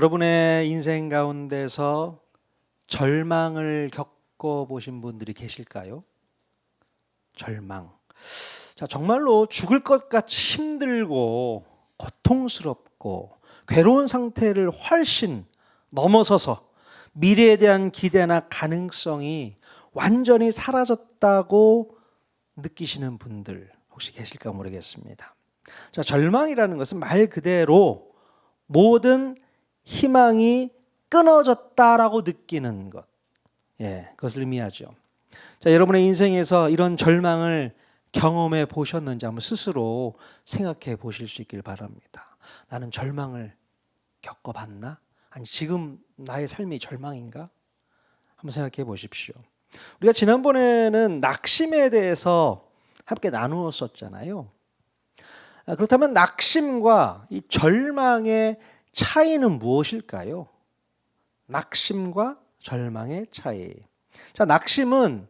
여러분의 인생 가운데서 절망을 겪어보신 분들이 계실까요? 절망. 자, 정말로 죽을 것 같이 힘들고 고통스럽고 괴로운 상태를 훨씬 넘어서서 미래에 대한 기대나 가능성이 완전히 사라졌다고 느끼시는 분들 혹시 계실까 모르겠습니다. 자, 절망이라는 것은 말 그대로 모든 희망이 끊어졌다라고 느끼는 것, 그것을 의미하죠. 자, 여러분의 인생에서 이런 절망을 경험해 보셨는지 한번 스스로 생각해 보실 수 있길 바랍니다. 나는 절망을 겪어봤나? 아니, 지금 나의 삶이 절망인가? 한번 생각해 보십시오. 우리가 지난번에는 낙심에 대해서 함께 나누었었잖아요. 그렇다면 낙심과 이 절망의 차이는 무엇일까요? 낙심과 절망의 차이. 자, 낙심은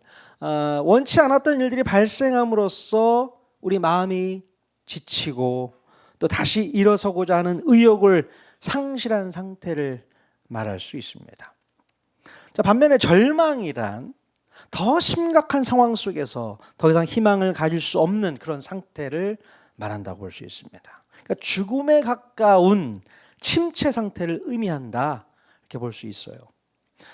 원치 않았던 일들이 발생함으로써 우리 마음이 지치고 또 다시 일어서고자 하는 의욕을 상실한 상태를 말할 수 있습니다. 자, 반면에 절망이란 더 심각한 상황 속에서 더 이상 희망을 가질 수 없는 그런 상태를 말한다고 볼 수 있습니다. 그러니까 죽음에 가까운 침체 상태를 의미한다, 이렇게 볼 수 있어요.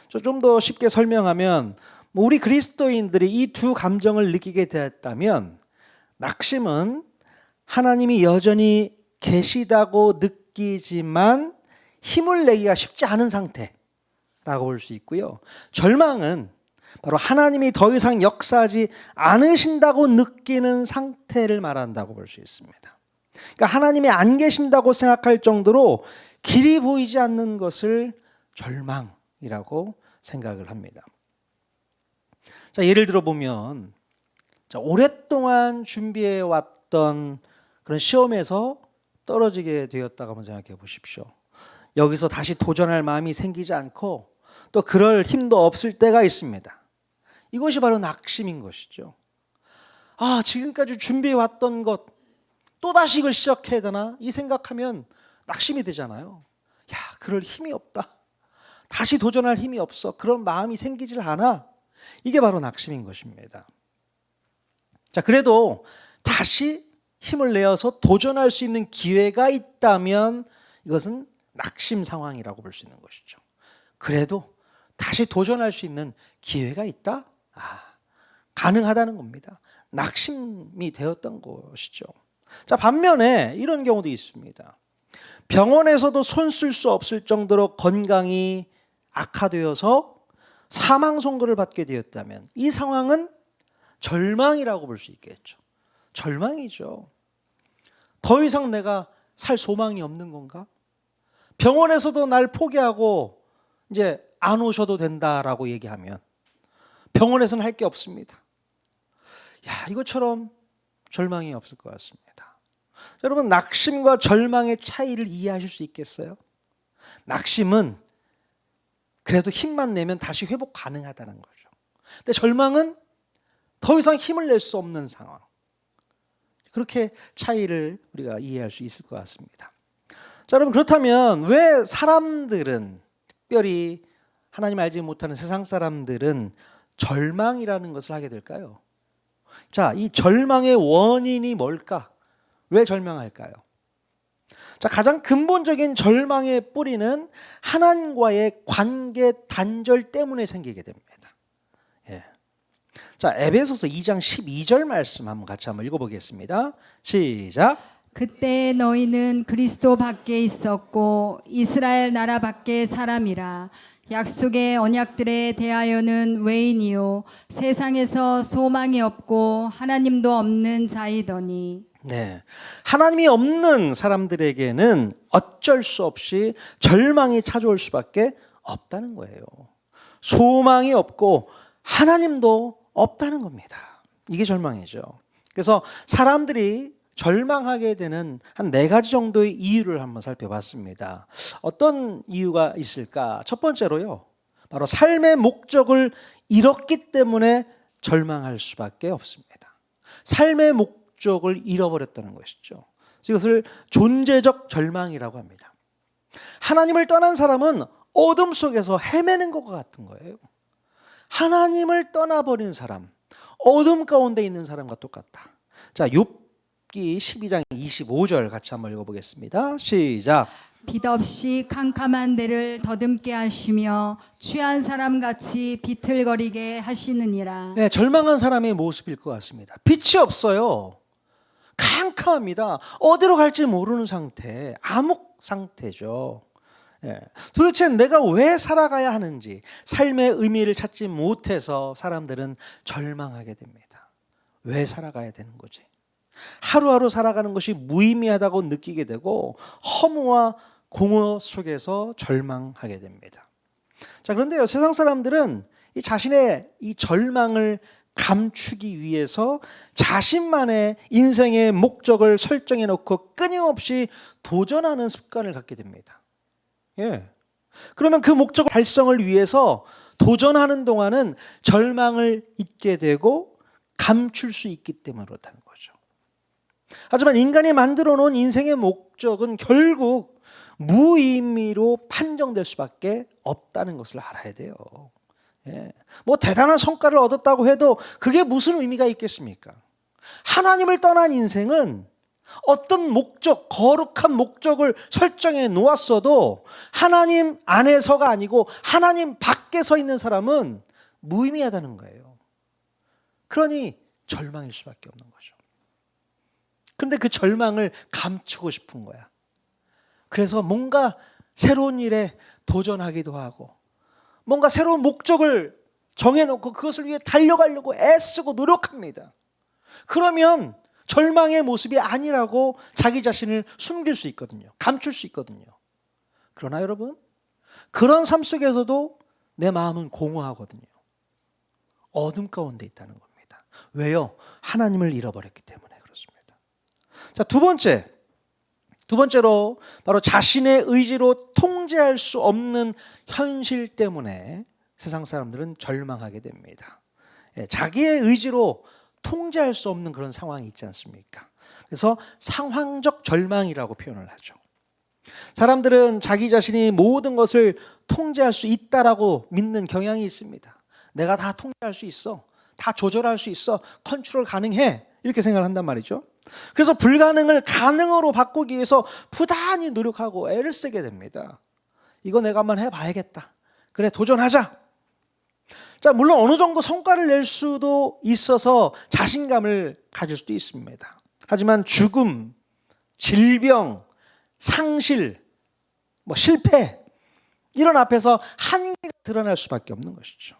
좀 더 쉽게 설명하면 우리 그리스도인들이 이 두 감정을 느끼게 되었다면 낙심은 하나님이 여전히 계시다고 느끼지만 힘을 내기가 쉽지 않은 상태라고 볼 수 있고요. 절망은 바로 하나님이 더 이상 역사하지 않으신다고 느끼는 상태를 말한다고 볼 수 있습니다. 그러니까 하나님이 안 계신다고 생각할 정도로 길이 보이지 않는 것을 절망이라고 생각을 합니다. 자, 예를 들어 보면 오랫동안 준비해 왔던 그런 시험에서 떨어지게 되었다고 한번 생각해 보십시오. 여기서 다시 도전할 마음이 생기지 않고 또 그럴 힘도 없을 때가 있습니다. 이것이 바로 낙심인 것이죠. 아, 지금까지 준비해 왔던 것 또다시 이걸 시작해야 되나? 이 생각하면 낙심이 되잖아요. 야, 그럴 힘이 없다. 다시 도전할 힘이 없어. 그런 마음이 생기질 않아. 이게 바로 낙심인 것입니다. 자, 그래도 다시 힘을 내어서 도전할 수 있는 기회가 있다면 이것은 낙심 상황이라고 볼 수 있는 것이죠. 그래도 다시 도전할 수 있는 기회가 있다? 가능하다는 겁니다. 낙심이 되었던 것이죠. 자, 반면에 이런 경우도 있습니다. 병원에서도 손 쓸 수 없을 정도로 건강이 악화되어서 사망 선고를 받게 되었다면 이 상황은 절망이라고 볼 수 있겠죠. 절망이죠. 더 이상 내가 살 소망이 없는 건가? 병원에서도 날 포기하고 이제 안 오셔도 된다라고 얘기하면 병원에서는 할 게 없습니다. 야, 이것처럼 절망이 없을 것 같습니다. 여러분, 낙심과 절망의 차이를 이해하실 수 있겠어요? 낙심은 그래도 힘만 내면 다시 회복 가능하다는 거죠. 근데 절망은 더 이상 힘을 낼 수 없는 상황. 그렇게 차이를 우리가 이해할 수 있을 것 같습니다. 자, 여러분, 그렇다면 왜 사람들은, 특별히 하나님 알지 못하는 세상 사람들은 절망이라는 것을 하게 될까요? 자, 이 절망의 원인이 뭘까? 왜 절망할까요? 자, 가장 근본적인 절망의 뿌리는 하나님과의 관계 단절 때문에 생기게 됩니다. 자, 에베소서 2장 12절 말씀 같이 한번 읽어보겠습니다. 시작. 그때 너희는 그리스도 밖에 있었고 이스라엘 나라 밖의 사람이라. 약속의 언약들에 대하여는 외인이요 세상에서 소망이 없고 하나님도 없는 자이더니. 네, 하나님이 없는 사람들에게는 어쩔 수 없이 절망이 찾아올 수밖에 없다는 거예요. 소망이 없고 하나님도 없다는 겁니다. 이게 절망이죠. 그래서 사람들이 절망하게 되는 한 4가지 정도의 이유를 한번 살펴봤습니다. 어떤 이유가 있을까? 첫 번째로요, 바로 삶의 목적을 잃었기 때문에 절망할 수밖에 없습니다. 삶의 목적을 잃어버렸다는 것이죠. 이것을 존재적 절망이라고 합니다. 하나님을 떠난 사람은 어둠 속에서 헤매는 것과 같은 거예요. 하나님을 떠나버린 사람, 어둠 가운데 있는 사람과 똑같다. 자, 욥기 12장 25절 같이 한번 읽어보겠습니다. 시작. 빛 없이 캄캄한 데를 더듬게 하시며 취한 사람같이 비틀거리게 하시느니라. 네, 절망한 사람의 모습일 것 같습니다. 빛이 없어요. 캄캄합니다. 어디로 갈지 모르는 상태, 암흑 상태죠. 도대체 내가 왜 살아가야 하는지 삶의 의미를 찾지 못해서 사람들은 절망하게 됩니다. 왜 살아가야 되는 거지? 하루하루 살아가는 것이 무의미하다고 느끼게 되고 허무와 공허 속에서 절망하게 됩니다. 자, 그런데요, 세상 사람들은 이 자신의 이 절망을 감추기 위해서 자신만의 인생의 목적을 설정해 놓고 끊임없이 도전하는 습관을 갖게 됩니다. 그러면 그 목적 달성을 위해서 도전하는 동안은 절망을 잊게 되고 감출 수 있기 때문에 그렇다는 거죠. 하지만 인간이 만들어 놓은 인생의 목적은 결국 무의미로 판정될 수밖에 없다는 것을 알아야 돼요. 뭐 대단한 성과를 얻었다고 해도 그게 무슨 의미가 있겠습니까? 하나님을 떠난 인생은 어떤 목적, 거룩한 목적을 설정해 놓았어도 하나님 안에서가 아니고 하나님 밖에 서 있는 사람은 무의미하다는 거예요. 그러니 절망일 수밖에 없는 거죠. 그런데 그 절망을 감추고 싶은 거야. 그래서 뭔가 새로운 일에 도전하기도 하고 뭔가 새로운 목적을 정해놓고 그것을 위해 달려가려고 애쓰고 노력합니다. 그러면 절망의 모습이 아니라고 자기 자신을 숨길 수 있거든요. 감출 수 있거든요. 그러나 여러분, 그런 삶 속에서도 내 마음은 공허하거든요. 어둠 가운데 있다는 겁니다. 왜요? 하나님을 잃어버렸기 때문에 그렇습니다. 자, 두 번째로 바로 자신의 의지로 통제할 수 없는 현실 때문에 세상 사람들은 절망하게 됩니다. 자기의 의지로 통제할 수 없는 그런 상황이 있지 않습니까? 그래서 상황적 절망이라고 표현을 하죠. 사람들은 자기 자신이 모든 것을 통제할 수 있다라고 믿는 경향이 있습니다. 내가 다 통제할 수 있어. 다 조절할 수 있어. 컨트롤 가능해. 이렇게 생각을 한단 말이죠. 그래서 불가능을 가능으로 바꾸기 위해서 부단히 노력하고 애를 쓰게 됩니다. 이거 내가 한번 해봐야겠다. 그래, 도전하자. 자, 물론 어느 정도 성과를 낼 수도 있어서 자신감을 가질 수도 있습니다. 하지만 죽음, 질병, 상실, 실패 이런 앞에서 한계가 드러날 수밖에 없는 것이죠.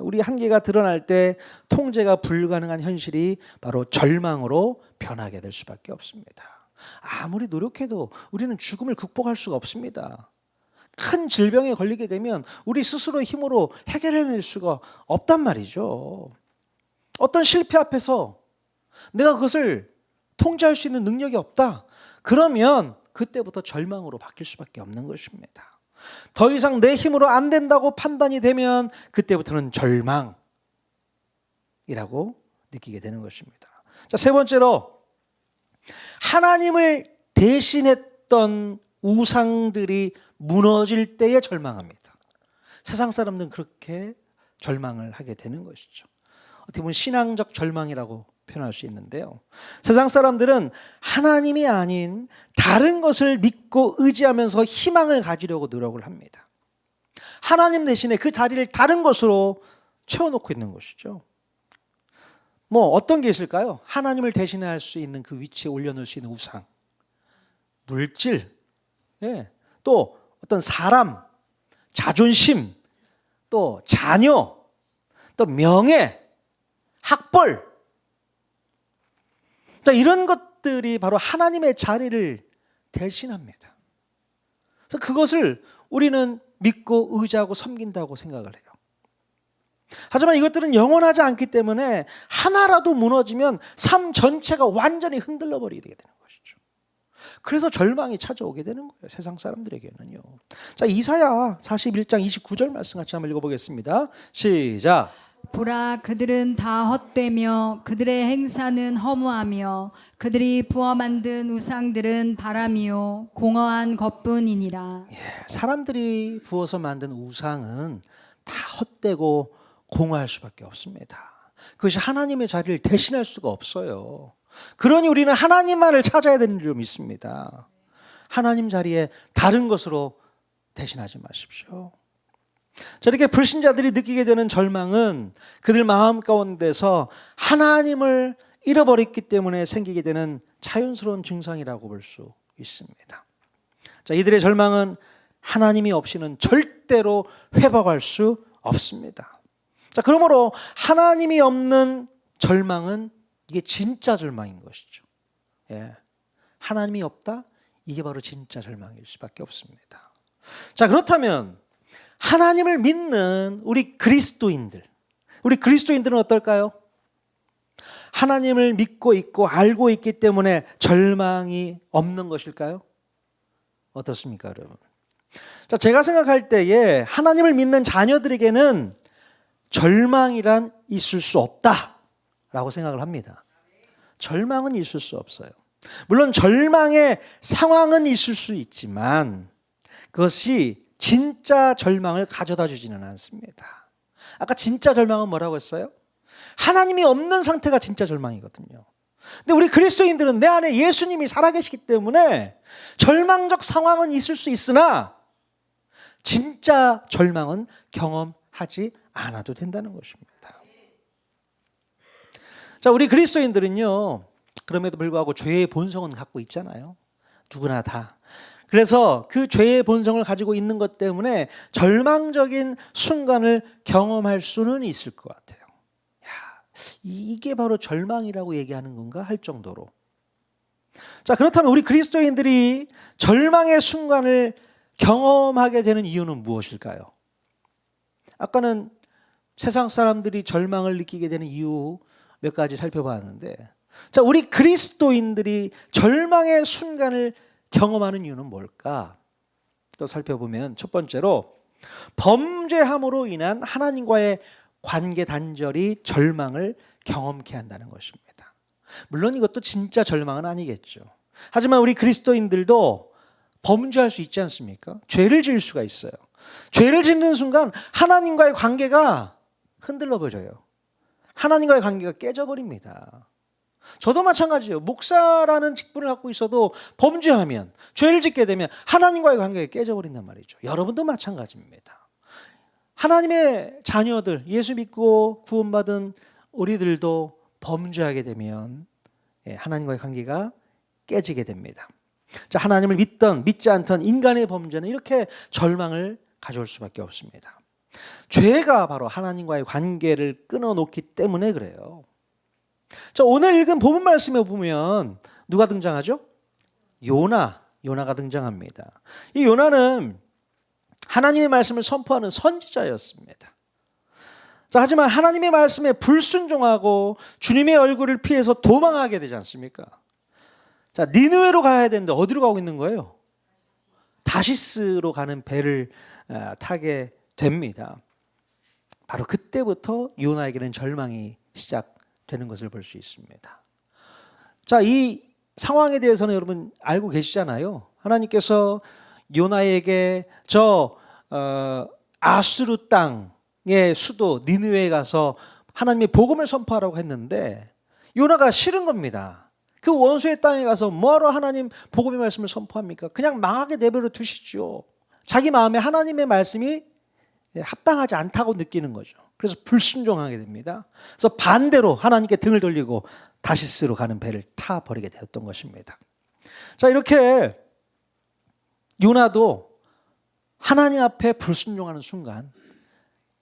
우리 한계가 드러날 때 통제가 불가능한 현실이 바로 절망으로 변하게 될 수밖에 없습니다. 아무리 노력해도 우리는 죽음을 극복할 수가 없습니다. 큰 질병에 걸리게 되면 우리 스스로의 힘으로 해결해낼 수가 없단 말이죠. 어떤 실패 앞에서 내가 그것을 통제할 수 있는 능력이 없다. 그러면 그때부터 절망으로 바뀔 수밖에 없는 것입니다. 더 이상 내 힘으로 안 된다고 판단이 되면 그때부터는 절망이라고 느끼게 되는 것입니다. 자, 세 번째로 하나님을 대신했던 우상들이 무너질 때에 절망합니다. 세상 사람들은 그렇게 절망을 하게 되는 것이죠. 어떻게 보면 신앙적 절망이라고 표현할 수 있는데요. 세상 사람들은 하나님이 아닌 다른 것을 믿고 의지하면서 희망을 가지려고 노력을 합니다. 하나님 대신에 그 자리를 다른 것으로 채워놓고 있는 것이죠. 어떤 게 있을까요? 하나님을 대신할 수 있는 그 위치에 올려놓을 수 있는 우상, 물질, 또 어떤 사람, 자존심, 또 자녀, 또 명예, 학벌, 이런 것들이 바로 하나님의 자리를 대신합니다. 그래서 그것을 우리는 믿고 의지하고 섬긴다고 생각을 해요. 하지만 이것들은 영원하지 않기 때문에 하나라도 무너지면 삶 전체가 완전히 흔들려 버리게 되는 것이죠. 그래서 절망이 찾아오게 되는 거예요. 세상 사람들에게는요. 자, 이사야 41장 29절 말씀 같이 한번 읽어보겠습니다. 시작. 보라, 그들은 다 헛되며 그들의 행사는 허무하며 그들이 부어 만든 우상들은 바람이요 공허한 것뿐이니라. 사람들이 부어서 만든 우상은 다 헛되고 공허할 수밖에 없습니다. 그것이 하나님의 자리를 대신할 수가 없어요. 그러니 우리는 하나님만을 찾아야 되는 줄 믿습니다. 하나님 자리에 다른 것으로 대신하지 마십시오. 자, 이렇게 불신자들이 느끼게 되는 절망은 그들 마음 가운데서 하나님을 잃어버렸기 때문에 생기게 되는 자연스러운 증상이라고 볼 수 있습니다. 자, 이들의 절망은 하나님이 없이는 절대로 회복할 수 없습니다. 자, 그러므로 하나님이 없는 절망은 이게 진짜 절망인 것이죠. 하나님이 없다? 이게 바로 진짜 절망일 수밖에 없습니다. 자, 그렇다면 하나님을 믿는 우리 그리스도인들은 어떨까요? 하나님을 믿고 있고 알고 있기 때문에 절망이 없는 것일까요? 어떻습니까, 여러분? 자, 제가 생각할 때에 하나님을 믿는 자녀들에게는 절망이란 있을 수 없다라고 생각을 합니다. 절망은 있을 수 없어요. 물론 절망의 상황은 있을 수 있지만 그것이 진짜 절망을 가져다 주지는 않습니다. 아까 진짜 절망은 뭐라고 했어요? 하나님이 없는 상태가 진짜 절망이거든요. 근데 우리 그리스도인들은 내 안에 예수님이 살아계시기 때문에 절망적 상황은 있을 수 있으나 진짜 절망은 경험하지 않아도 된다는 것입니다. 자, 우리 그리스도인들은요, 그럼에도 불구하고 죄의 본성은 갖고 있잖아요. 누구나 다. 그래서 그 죄의 본성을 가지고 있는 것 때문에 절망적인 순간을 경험할 수는 있을 것 같아요. 이게 바로 절망이라고 얘기하는 건가 할 정도로. 자, 그렇다면 우리 그리스도인들이 절망의 순간을 경험하게 되는 이유는 무엇일까요? 아까는 세상 사람들이 절망을 느끼게 되는 이유 몇 가지 살펴봤는데, 자, 우리 그리스도인들이 절망의 순간을 경험하는 이유는 뭘까? 또 살펴보면 첫 번째로 범죄함으로 인한 하나님과의 관계 단절이 절망을 경험케 한다는 것입니다. 물론 이것도 진짜 절망은 아니겠죠. 하지만 우리 그리스도인들도 범죄할 수 있지 않습니까? 죄를 지을 수가 있어요. 죄를 짓는 순간 하나님과의 관계가 흔들려 버려요. 하나님과의 관계가 깨져버립니다. 저도 마찬가지예요. 목사라는 직분을 갖고 있어도 범죄하면, 죄를 짓게 되면 하나님과의 관계가 깨져버린단 말이죠. 여러분도 마찬가지입니다. 하나님의 자녀들, 예수 믿고 구원받은 우리들도 범죄하게 되면 하나님과의 관계가 깨지게 됩니다. 자, 하나님을 믿던 믿지 않던 인간의 범죄는 이렇게 절망을 가져올 수밖에 없습니다. 죄가 바로 하나님과의 관계를 끊어놓기 때문에 그래요. 자, 오늘 읽은 본문 말씀에 보면 누가 등장하죠? 요나가 등장합니다. 이 요나는 하나님의 말씀을 선포하는 선지자였습니다. 자, 하지만 하나님의 말씀에 불순종하고 주님의 얼굴을 피해서 도망하게 되지 않습니까? 자, 니느웨로 가야 되는데 어디로 가고 있는 거예요? 다시스로 가는 배를 타게 됩니다. 바로 그때부터 요나에게는 절망이 시작되는 것을 볼 수 있습니다. 자, 이 상황에 대해서는 여러분 알고 계시잖아요. 하나님께서 요나에게 아수르 땅의 수도 니느웨에 가서 하나님의 복음을 선포하라고 했는데 요나가 싫은 겁니다. 그 원수의 땅에 가서 뭐하러 하나님 복음의 말씀을 선포합니까? 그냥 망하게 내버려 두시죠. 자기 마음에 하나님의 말씀이 합당하지 않다고 느끼는 거죠. 그래서 불순종하게 됩니다. 그래서 반대로 하나님께 등을 돌리고 다시스로 가는 배를 타버리게 되었던 것입니다. 자, 이렇게 요나도 하나님 앞에 불순종하는 순간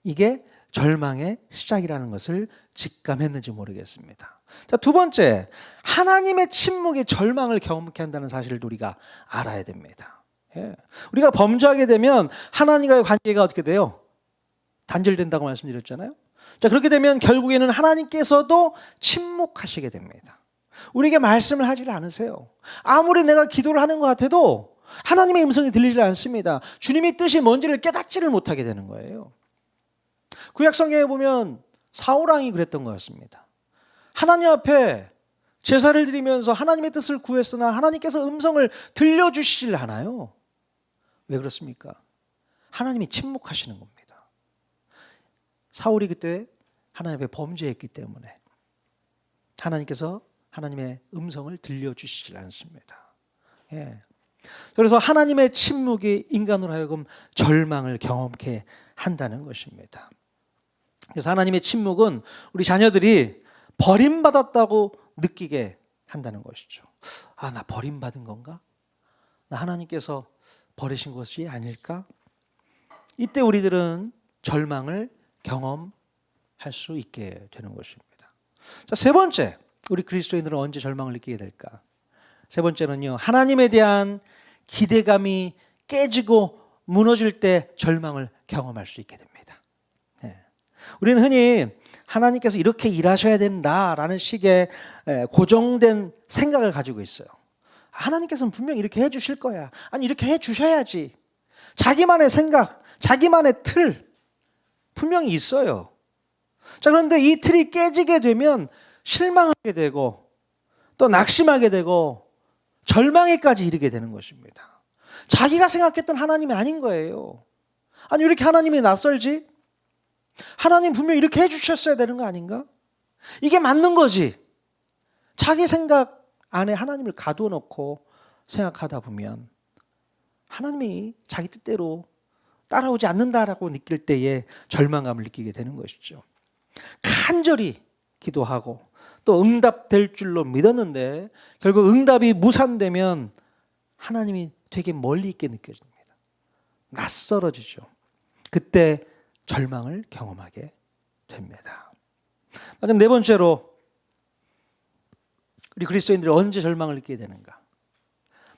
이게 절망의 시작이라는 것을 직감했는지 모르겠습니다. 자, 두 번째, 하나님의 침묵이 절망을 경험케 한다는 사실을 우리가 알아야 됩니다. 우리가 범죄하게 되면 하나님과의 관계가 어떻게 돼요? 단절된다고 말씀드렸잖아요. 자, 그렇게 되면 결국에는 하나님께서도 침묵하시게 됩니다. 우리에게 말씀을 하지를 않으세요. 아무리 내가 기도를 하는 것 같아도 하나님의 음성이 들리지 않습니다. 주님의 뜻이 뭔지를 깨닫지를 못하게 되는 거예요. 구약 성경에 보면 사울 왕이 그랬던 것 같습니다. 하나님 앞에 제사를 드리면서 하나님의 뜻을 구했으나 하나님께서 음성을 들려주시질 않아요. 왜 그렇습니까? 하나님이 침묵하시는 겁니다. 사울이 그때 하나님 앞에 범죄했기 때문에 하나님께서 하나님의 음성을 들려주시질 않습니다. 예. 그래서 하나님의 침묵이 인간으로 하여금 절망을 경험케 한다는 것입니다. 그래서 하나님의 침묵은 우리 자녀들이 버림받았다고 느끼게 한다는 것이죠. 아, 나 버림받은 건가? 나 하나님께서 버리신 것이 아닐까? 이때 우리들은 절망을 경험할 수 있게 되는 것입니다. 자, 세 번째, 우리 그리스도인들은 언제 절망을 느끼게 될까? 세 번째는요, 하나님에 대한 기대감이 깨지고 무너질 때 절망을 경험할 수 있게 됩니다. 네. 우리는 흔히 하나님께서 이렇게 일하셔야 된다라는 식의 고정된 생각을 가지고 있어요. 하나님께서는 분명히 이렇게 해주실 거야. 아니, 이렇게 해주셔야지. 자기만의 생각, 자기만의 틀 분명히 있어요. 자, 그런데 이 틀이 깨지게 되면 실망하게 되고 또 낙심하게 되고 절망에까지 이르게 되는 것입니다. 자기가 생각했던 하나님이 아닌 거예요. 아니, 왜 이렇게 하나님이 낯설지? 하나님 분명히 이렇게 해주셨어야 되는 거 아닌가? 이게 맞는 거지. 자기 생각 안에 하나님을 가두어 놓고 생각하다 보면 하나님이 자기 뜻대로 따라오지 않는다라고 느낄 때에 절망감을 느끼게 되는 것이죠. 간절히 기도하고 또 응답될 줄로 믿었는데 결국 응답이 무산되면 하나님이 되게 멀리 있게 느껴집니다. 낯설어지죠. 그때 절망을 경험하게 됩니다. 그럼 네 번째로 우리 그리스도인들이 언제 절망을 느끼게 되는가?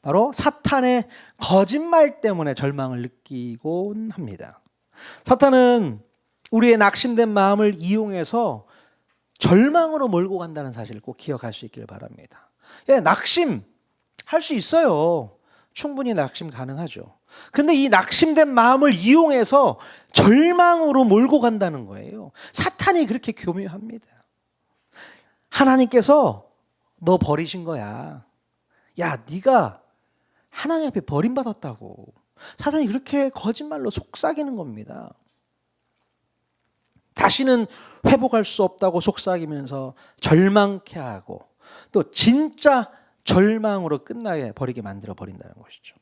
바로 사탄의 거짓말 때문에 절망을 느끼곤 합니다. 사탄은 우리의 낙심된 마음을 이용해서 절망으로 몰고 간다는 사실을 꼭 기억할 수 있기를 바랍니다. 예, 낙심 할 수 있어요. 충분히 낙심 가능하죠. 근데 이 낙심된 마음을 이용해서 절망으로 몰고 간다는 거예요. 사탄이 그렇게 교묘합니다. 하나님께서 너 버리신 거야. 야, 네가 하나님 앞에 버림받았다고. 사탄이 그렇게 거짓말로 속삭이는 겁니다. 다시는 회복할 수 없다고 속삭이면서 절망케 하고 또 진짜 절망으로 끝나게 버리게 만들어 버린다는 것이죠.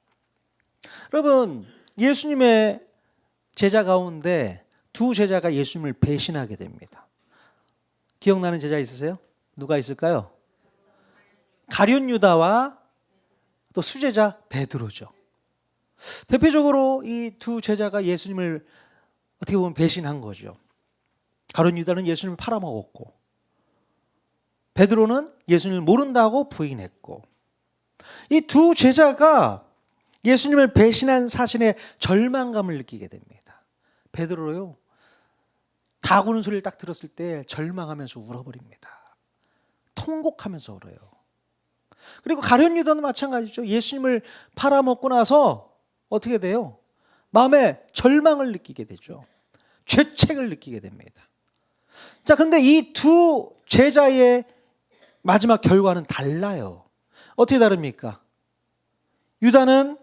여러분, 예수님의 제자 가운데 두 제자가 예수님을 배신하게 됩니다. 기억나는 제자 있으세요? 누가 있을까요? 가룟 유다와 또 수제자 베드로죠. 대표적으로 이 두 제자가 예수님을 어떻게 보면 배신한 거죠. 가룟 유다는 예수님을 팔아먹었고 베드로는 예수님을 모른다고 부인했고 이 두 제자가 예수님을 배신한 사실에 절망감을 느끼게 됩니다. 베드로요, 닭 우는 소리를 딱 들었을 때 절망하면서 울어버립니다. 통곡하면서 울어요. 그리고 가룟 유다는 마찬가지죠. 예수님을 팔아먹고 나서 어떻게 돼요? 마음에 절망을 느끼게 되죠. 죄책을 느끼게 됩니다. 자, 그런데 이 두 제자의 마지막 결과는 달라요. 어떻게 다릅니까? 유다는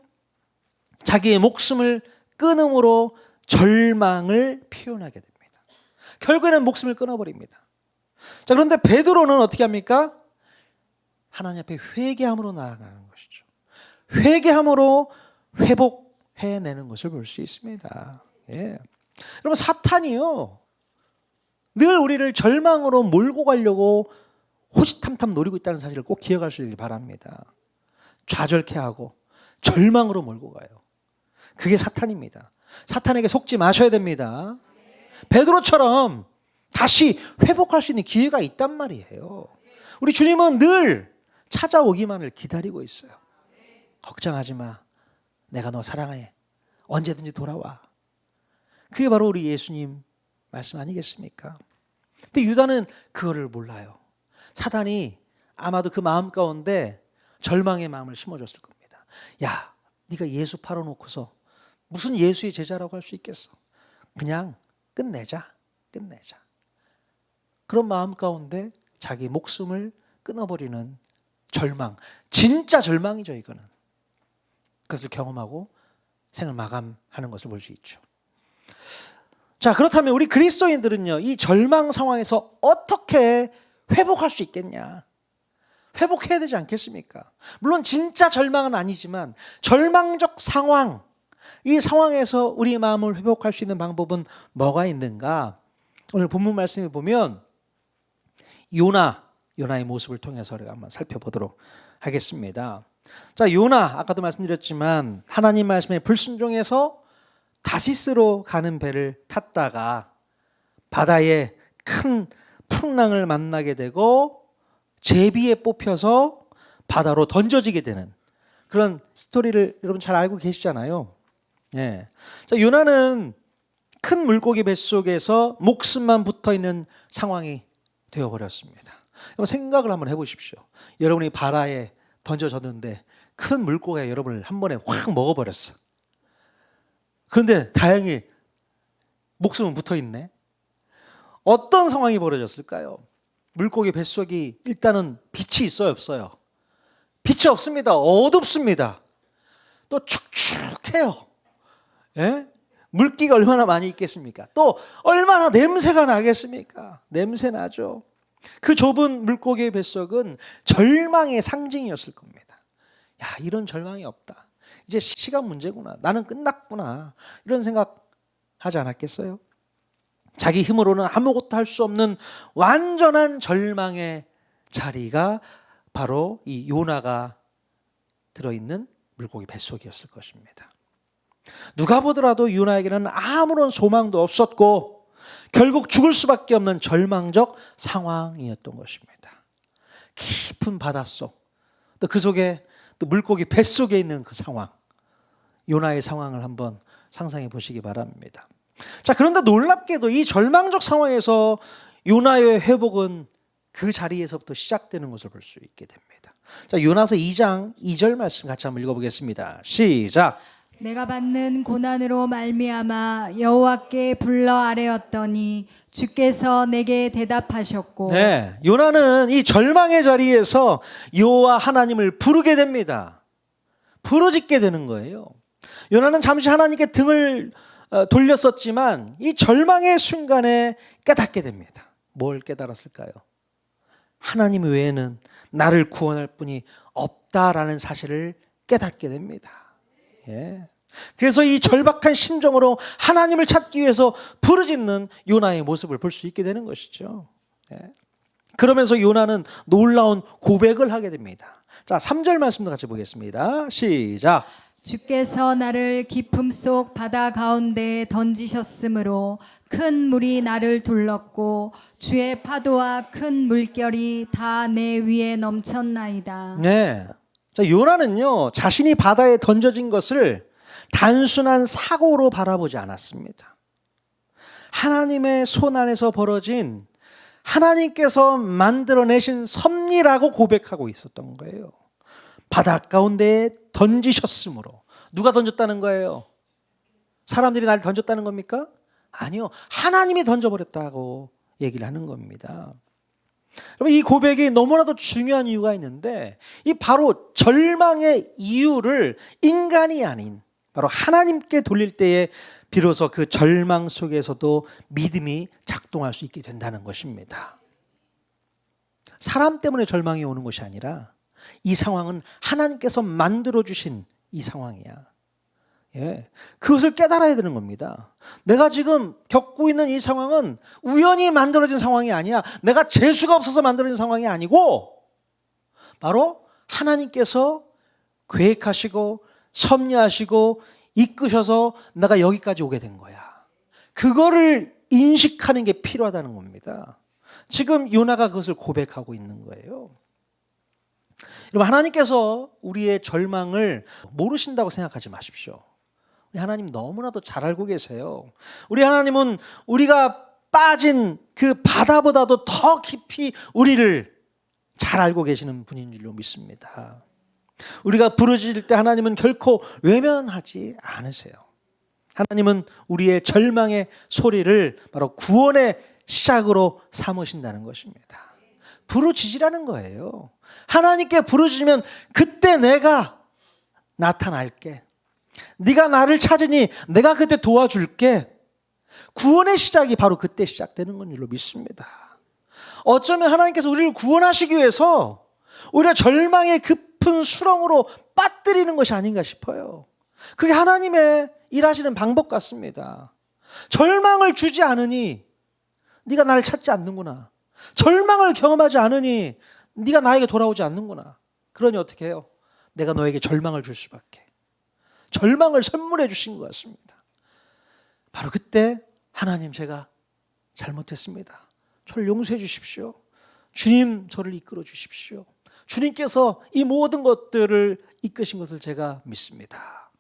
자기의 목숨을 끊음으로 절망을 표현하게 됩니다. 결국에는 목숨을 끊어버립니다. 자, 그런데 베드로는 어떻게 합니까? 하나님 앞에 회개함으로 나아가는 것이죠. 회개함으로 회복해내는 것을 볼 수 있습니다. 예. 여러분, 사탄이요, 늘 우리를 절망으로 몰고 가려고 호시탐탐 노리고 있다는 사실을 꼭 기억하시길 바랍니다. 좌절케 하고 절망으로 몰고 가요. 그게 사탄입니다. 사탄에게 속지 마셔야 됩니다. 베드로처럼 다시 회복할 수 있는 기회가 있단 말이에요. 우리 주님은 늘 찾아오기만을 기다리고 있어요. 걱정하지 마. 내가 너 사랑해. 언제든지 돌아와. 그게 바로 우리 예수님 말씀 아니겠습니까? 근데 유다는 그거를 몰라요. 사단이 아마도 그 마음 가운데 절망의 마음을 심어줬을 겁니다. 야, 네가 예수 팔아놓고서 무슨 예수의 제자라고 할 수 있겠어? 그냥 끝내자. 그런 마음 가운데 자기 목숨을 끊어버리는 절망, 진짜 절망이죠 이거는. 그것을 경험하고 생을 마감하는 것을 볼 수 있죠. 자, 그렇다면 우리 그리스도인들은요, 이 절망 상황에서 어떻게 회복할 수 있겠냐? 회복해야 되지 않겠습니까? 물론 진짜 절망은 아니지만 절망적 상황, 이 상황에서 우리 마음을 회복할 수 있는 방법은 뭐가 있는가? 오늘 본문 말씀에 보면 요나의 모습을 통해서 우리가 한번 살펴보도록 하겠습니다. 자, 요나 아까도 말씀드렸지만 하나님 말씀에 불순종해서 다시스로 가는 배를 탔다가 바다에 큰 풍랑을 만나게 되고 제비에 뽑혀서 바다로 던져지게 되는 그런 스토리를 여러분 잘 알고 계시잖아요. 예. 자, 요나는 큰 물고기 뱃속에서 목숨만 붙어 있는 상황이 되어버렸습니다. 생각을 한번 해보십시오. 여러분이 바다에 던져졌는데 큰 물고기가 여러분을 한 번에 확 먹어버렸어. 그런데 다행히 목숨은 붙어 있네. 어떤 상황이 벌어졌을까요? 물고기 뱃속이 일단은 빛이 있어요, 없어요? 빛이 없습니다. 어둡습니다. 또 축축해요. 예? 물기가 얼마나 많이 있겠습니까? 또 얼마나 냄새가 나겠습니까? 냄새 나죠. 그 좁은 물고기의 뱃속은 절망의 상징이었을 겁니다. 야, 이런 절망이 없다. 이제 시간 문제구나. 나는 끝났구나. 이런 생각 하지 않았겠어요? 자기 힘으로는 아무것도 할 수 없는 완전한 절망의 자리가 바로 이 요나가 들어있는 물고기 뱃속이었을 것입니다. 누가 보더라도 요나에게는 아무런 소망도 없었고 결국 죽을 수밖에 없는 절망적 상황이었던 것입니다. 깊은 바닷속, 또 그 속에 또 물고기 뱃속에 있는 그 상황, 요나의 상황을 한번 상상해 보시기 바랍니다. 자, 그런데 놀랍게도 이 절망적 상황에서 요나의 회복은 그 자리에서부터 시작되는 것을 볼 수 있게 됩니다. 자, 요나서 2장 2절 말씀 같이 한번 읽어보겠습니다. 시작. 내가 받는 고난으로 말미암아 여호와께 불러 아뢰었더니 주께서 내게 대답하셨고. 네, 요나는 이 절망의 자리에서 여호와 하나님을 부르게 됩니다. 부르짖게 되는 거예요. 요나는 잠시 하나님께 등을 돌렸었지만 이 절망의 순간에 깨닫게 됩니다. 뭘 깨달았을까요? 하나님 외에는 나를 구원할 분이 없다라는 사실을 깨닫게 됩니다. 예. 그래서 이 절박한 심정으로 하나님을 찾기 위해서 부르짖는 요나의 모습을 볼 수 있게 되는 것이죠. 예. 그러면서 요나는 놀라운 고백을 하게 됩니다. 자, 3절 말씀도 같이 보겠습니다. 시작. 주께서 나를 깊음 속 바다 가운데 던지셨으므로 큰 물이 나를 둘렀고 주의 파도와 큰 물결이 다 내 위에 넘쳤나이다. 네. 자, 요나는요, 자신이 바다에 던져진 것을 단순한 사고로 바라보지 않았습니다. 하나님의 손 안에서 벌어진 하나님께서 만들어내신 섭리라고 고백하고 있었던 거예요. 바다 가운데에 던지셨으므로. 누가 던졌다는 거예요? 사람들이 날 던졌다는 겁니까? 아니요. 하나님이 던져버렸다고 얘기를 하는 겁니다. 여러분, 이 고백이 너무나도 중요한 이유가 있는데 이 바로 절망의 이유를 인간이 아닌 바로 하나님께 돌릴 때에 비로소 그 절망 속에서도 믿음이 작동할 수 있게 된다는 것입니다. 사람 때문에 절망이 오는 것이 아니라 이 상황은 하나님께서 만들어주신 이 상황이야. 예, 그것을 깨달아야 되는 겁니다. 내가 지금 겪고 있는 이 상황은 우연히 만들어진 상황이 아니야. 내가 재수가 없어서 만들어진 상황이 아니고 바로 하나님께서 계획하시고 섭리하시고 이끄셔서 내가 여기까지 오게 된 거야. 그거를 인식하는 게 필요하다는 겁니다. 지금 요나가 그것을 고백하고 있는 거예요. 여러분, 하나님께서 우리의 절망을 모르신다고 생각하지 마십시오. 우리 하나님 너무나도 잘 알고 계세요. 우리 하나님은 우리가 빠진 그 바다보다도 더 깊이 우리를 잘 알고 계시는 분인 줄로 믿습니다. 우리가 부르짖을 때 하나님은 결코 외면하지 않으세요. 하나님은 우리의 절망의 소리를 바로 구원의 시작으로 삼으신다는 것입니다. 부르짖으라는 거예요. 하나님께 부르짖으면 그때 내가 나타날게. 네가 나를 찾으니 내가 그때 도와줄게. 구원의 시작이 바로 그때 시작되는 건 줄로 믿습니다. 어쩌면 하나님께서 우리를 구원하시기 위해서 오히려 절망의 깊은 수렁으로 빠뜨리는 것이 아닌가 싶어요. 그게 하나님의 일하시는 방법 같습니다. 절망을 주지 않으니 네가 나를 찾지 않는구나. 절망을 경험하지 않으니 네가 나에게 돌아오지 않는구나. 그러니 어떻게 해요? 내가 너에게 절망을 줄 수밖에. 절망을 선물해 주신 것 같습니다. 바로 그때 하나님, 제가 잘못했습니다. 저를 용서해 주십시오. 주님, 저를 이끌어 주십시오. 주님께서 이 모든 것들을 이끄신 것을 제가 믿습니다.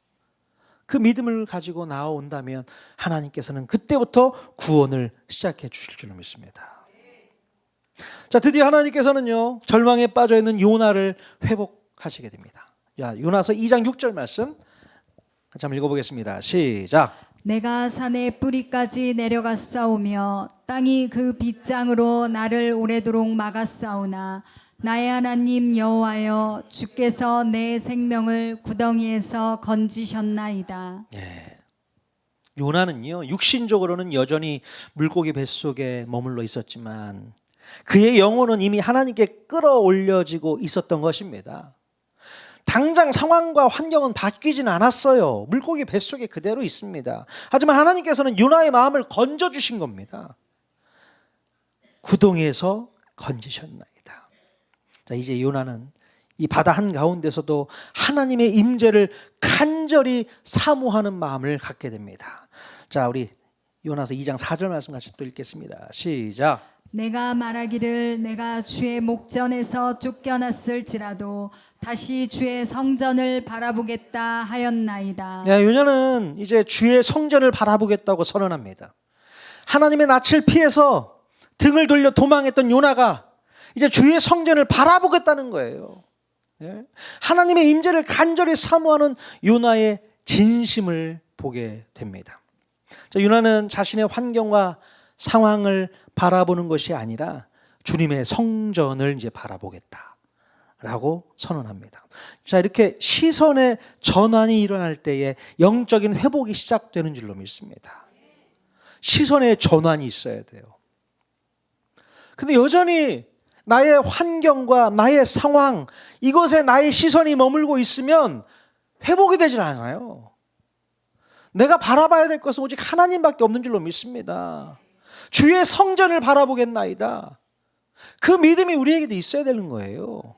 그 믿음을 가지고 나아온다면 하나님께서는 그때부터 구원을 시작해 주실 줄 믿습니다. 자, 드디어 하나님께서는요, 절망에 빠져 있는 요나를 회복하시게 됩니다. 자, 요나서 2장 6절 말씀 같이 한번 읽어보겠습니다. 시작. 내가 산의 뿌리까지 내려갔사오며 땅이 그 빗장으로 나를 오래도록 막았사오나 나의 하나님 여호와여, 주께서 내 생명을 구덩이에서 건지셨나이다. 예. 요나는요, 육신적으로는 여전히 물고기 뱃속에 머물러 있었지만 그의 영혼은 이미 하나님께 끌어올려지고 있었던 것입니다. 당장 상황과 환경은 바뀌진 않았어요. 물고기 뱃속에 그대로 있습니다. 하지만 하나님께서는 요나의 마음을 건져주신 겁니다. 구덩이에서 건지셨나이다. 자, 이제 요나는 이 바다 한가운데서도 하나님의 임재를 간절히 사모하는 마음을 갖게 됩니다. 자, 우리 요나서 2장 4절 말씀 같이 또 읽겠습니다. 시작. 내가 말하기를 내가 주의 목전에서 쫓겨났을지라도 다시 주의 성전을 바라보겠다 하였나이다. 네, 요나는 이제 주의 성전을 바라보겠다고 선언합니다. 하나님의 낯을 피해서 등을 돌려 도망했던 요나가 이제 주의 성전을 바라보겠다는 거예요. 네? 하나님의 임재를 간절히 사모하는 요나의 진심을 보게 됩니다. 자, 요나는 자신의 환경과 상황을 바라보는 것이 아니라 주님의 성전을 이제 바라보겠다라고 선언합니다. 자, 이렇게 시선의 전환이 일어날 때에 영적인 회복이 시작되는 줄로 믿습니다. 시선의 전환이 있어야 돼요. 근데 여전히 나의 환경과 나의 상황, 이것에 나의 시선이 머물고 있으면 회복이 되질 않아요. 내가 바라봐야 될 것은 오직 하나님밖에 없는 줄로 믿습니다. 주의 성전을 바라보겠나이다. 그 믿음이 우리에게도 있어야 되는 거예요.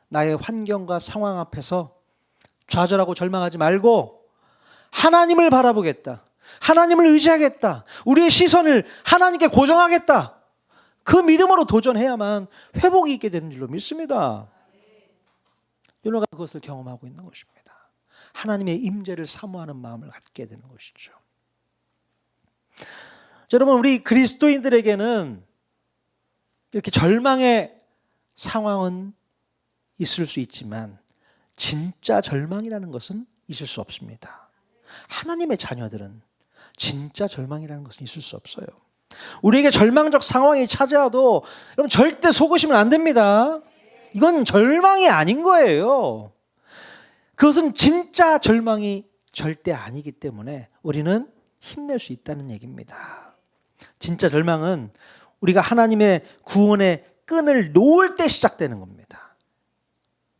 나의 환경과 상황 앞에서 좌절하고 절망하지 말고 하나님을 바라보겠다. 하나님을 의지하겠다. 우리의 시선을 하나님께 고정하겠다. 그 믿음으로 도전해야만 회복이 있게 되는 줄로 믿습니다. 요나가 그것을 경험하고 있는 것입니다. 하나님의 임재를 사모하는 마음을 갖게 되는 것이죠. 자, 여러분, 우리 그리스도인들에게는 이렇게 절망의 상황은 있을 수 있지만 진짜 절망이라는 것은 있을 수 없습니다. 하나님의 자녀들은 진짜 절망이라는 것은 있을 수 없어요. 우리에게 절망적 상황이 찾아와도 여러분 절대 속으시면 안 됩니다. 이건 절망이 아닌 거예요. 그것은 진짜 절망이 절대 아니기 때문에 우리는 힘낼 수 있다는 얘기입니다. 진짜 절망은 우리가 하나님의 구원의 끈을 놓을 때 시작되는 겁니다.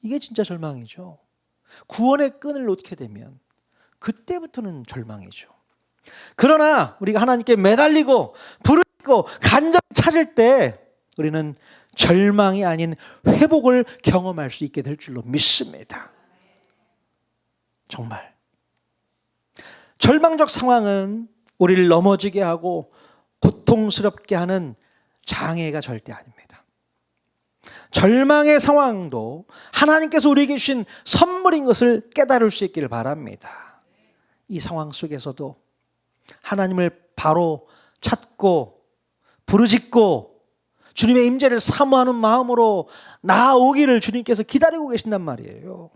이게 진짜 절망이죠. 구원의 끈을 놓게 되면 그때부터는 절망이죠. 그러나 우리가 하나님께 매달리고 부르짖고 간절히 찾을 때 우리는 절망이 아닌 회복을 경험할 수 있게 될 줄로 믿습니다. 정말 절망적 상황은 우리를 넘어지게 하고 고통스럽게 하는 장애가 절대 아닙니다. 절망의 상황도 하나님께서 우리에게 주신 선물인 것을 깨달을 수 있기를 바랍니다. 이 상황 속에서도 하나님을 바로 찾고 부르짖고 주님의 임재를 사모하는 마음으로 나아오기를 주님께서 기다리고 계신단 말이에요.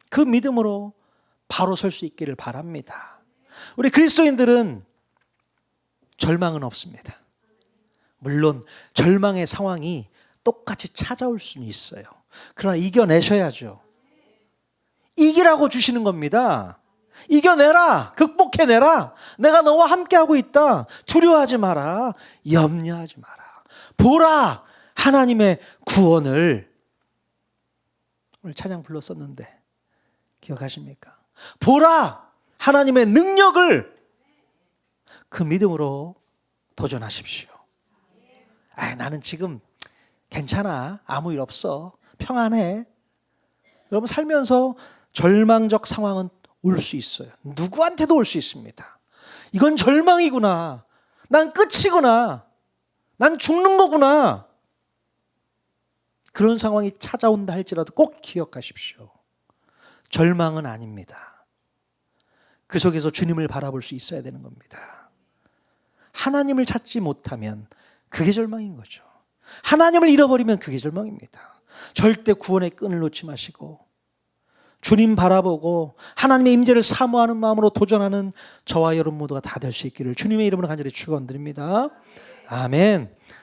그 믿음으로 바로 설 수 있기를 바랍니다. 우리 그리스도인들은 절망은 없습니다. 물론 절망의 상황이 똑같이 찾아올 수는 있어요. 그러나 이겨내셔야죠. 이기라고 주시는 겁니다. 이겨내라. 극복해내라. 내가 너와 함께하고 있다. 두려워하지 마라. 염려하지 마라. 보라. 하나님의 구원을. 오늘 찬양 불렀었는데 기억하십니까? 보라. 하나님의 능력을. 그 믿음으로 도전하십시오. 나는 지금 괜찮아. 아무 일 없어. 평안해. 여러분 살면서 절망적 상황은 올 수 있어요. 누구한테도 올 수 있습니다. 이건 절망이구나. 난 끝이구나. 난 죽는 거구나. 그런 상황이 찾아온다 할지라도 꼭 기억하십시오. 절망은 아닙니다. 그 속에서 주님을 바라볼 수 있어야 되는 겁니다. 하나님을 찾지 못하면 그게 절망인 거죠. 하나님을 잃어버리면 그게 절망입니다. 절대 구원의 끈을 놓지 마시고 주님 바라보고 하나님의 임재를 사모하는 마음으로 도전하는 저와 여러분 모두가 다 될 수 있기를 주님의 이름으로 간절히 축원드립니다. 아멘.